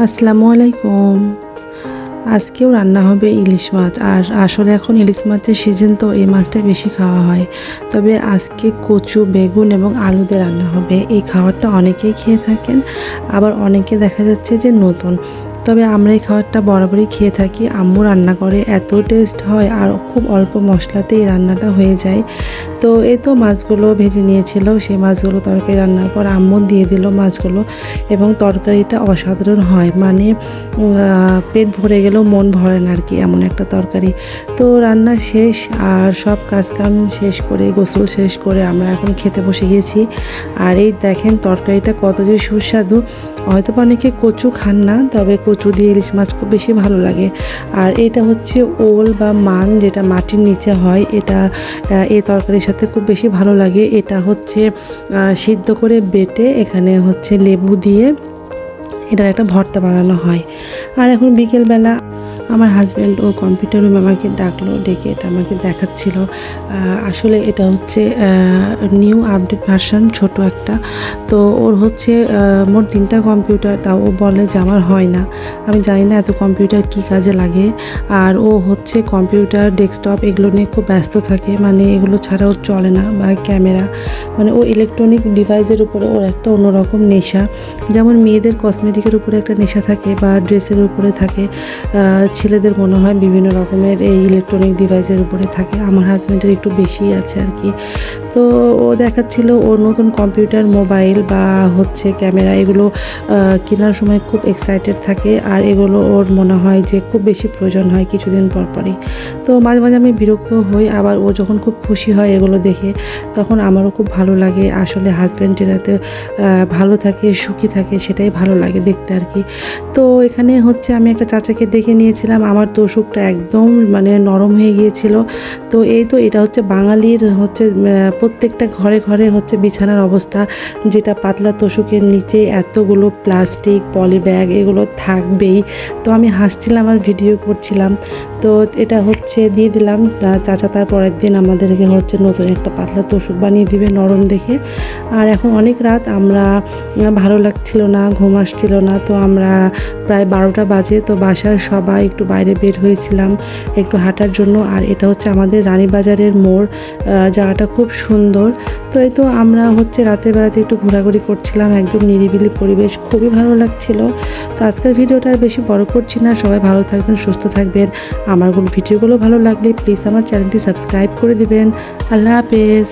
আসসালামু আলাইকুম। আজকেও রান্না হবে ইলিশ মাছ। আর আসলে এখন ইলিশ মাছের সিজন, তো এই মাছটা বেশি খাওয়া হয়। তবে আজকে কচু, বেগুন এবং আলু দিয়ে রান্না হবে। এই খাবারটা অনেকেই খেয়ে থাকেন, আবার অনেকে দেখা যাচ্ছে যে নতুন। তবে আমরা এই খাবারটা বরাবরই খেয়ে থাকি। আম্মু রান্না করে, এত টেস্ট হয় আর খুব অল্প মশলাতে এই রান্নাটা হয়ে যায়। তো এই তো মাছগুলো ভেজে নিয়েছিল, সেই মাছগুলো তরকারি রান্নার পর আম্মু দিয়ে দিল মাছগুলো, এবং তরকারিটা অসাধারণ হয়। মানে পেট ভরে গেলেও মন ভরে না আর কি, এমন একটা তরকারি। তো রান্না শেষ, আর সব কাজকাম শেষ করে, গোসল শেষ করে আমরা এখন খেতে বসে গেছি। আর এই দেখেন তরকারিটা কত যে সুস্বাদু। হয়তো অনেকে কচু খান না, তবে কচু দিয়ে ইলিশ মাছ খুব বেশি ভালো লাগে। আর এটা হচ্ছে ওল বা মান, যেটা মাটির নিচে হয়। এটা এই তরকারির সাথে খুব বেশি ভালো লাগে। এটা হচ্ছে সিদ্ধ করে বেটে এখানে হচ্ছে লেবু দিয়ে এটার একটা ভর্তা বানানো হয়। আর এখন বিকেলবেলা আমার হাজব্যান্ড ও কম্পিউটার রুমে আমাকে ডাকলো, ডেকে এটা আমাকে দেখাচ্ছিল। আসলে এটা হচ্ছে নিউ আপডেট ভার্সন, ছোট একটা। তো ওর হচ্ছে মোট 3টা কম্পিউটার, তাও ও বলে যে আমার হয় না। আমি জানি না এত কম্পিউটার কি কাজে লাগে। আর ও হচ্ছে কম্পিউটার, ডেস্কটপ এগুলো নিয়ে খুব ব্যস্ত থাকে, মানে এগুলো ছাড়া ওর চলে না। বা ক্যামেরা, মানে ও ইলেকট্রনিক ডিভাইসের উপরে ওর একটা অন্যরকম নেশা। যেমন মেয়েদের কসমেটিকের উপরে একটা নেশা থাকে বা ড্রেসের উপরে থাকে, ছেলেদের মনে হয় বিভিন্ন রকমের এই ইলেকট্রনিক ডিভাইসের উপরে থাকে। আমার হাজব্যান্ডের একটু বেশি আছে আর কি। তো ও দেখাচ্ছিল ওর নতুন কম্পিউটার, মোবাইল বা হচ্ছে ক্যামেরা, এগুলো কেনার সময় খুব এক্সাইটেড থাকে। আর এগুলো ওর মনে হয় যে খুব বেশি প্রয়োজন হয় কিছুদিন পর পরই। তো মাঝে মাঝে আমি বিরক্ত হই, আবার ও যখন খুব খুশি হয় এগুলো দেখে, তখন আমারও খুব ভালো লাগে। আসলে হাজব্যান্ড যেটাতে ভালো থাকে, সুখী থাকে, সেটাই ভালো লাগে দেখতে আর কি। তো এখানে হচ্ছে আমি একটা চাচাকে ডেকে নিয়েছিলাম। আমার তোষকটা একদম মানে নরম হয়ে গিয়েছিল। তো এই তো এটা হচ্ছে বাঙালির হচ্ছে প্রত্যেকটা ঘরে ঘরে হচ্ছে বিছানার অবস্থা, যেটা পাতলা তোষকের নিচে এতগুলো প্লাস্টিক, পলি ব্যাগ এগুলো থাকবেই। তো আমি হাসছিলাম আর ভিডিও করছিলাম। তো এটা হচ্ছে দিয়ে দিলাম। চাচা তার পরের দিন আমাদেরকে হচ্ছে নতুন একটা পাতলা তোষক বানিয়ে দিবে, নরম দেখে। আর এখন অনেক রাত, আমরা ভালো লাগছিল না, ঘুম আসছিল না। তো আমরা প্রায় 12টা বাজে, তো বাসার সবাই একটু বাইরে বের হয়েছিলাম একটু হাঁটার জন্য। আর এটা হচ্ছে আমাদের রানীবাজারের মোড়, জায়গাটা খুব সুন্দর। তো এই তো আমরা হচ্ছে রাতের বেলাতে একটু ঘোরাঘুরি করছিলাম, একদম নিরিবিলি পরিবেশ, খুবই ভালো লাগছিল। তো আজকের ভিডিওটা আর বেশি বড় করছি না। সবাই ভালো থাকবেন, সুস্থ থাকবেন। আমার ভিডিওগুলো ভালো লাগলে প্লিজ আমার চ্যানেলটি সাবস্ক্রাইব করে দিবেন। আল্লাহ হাফেজ।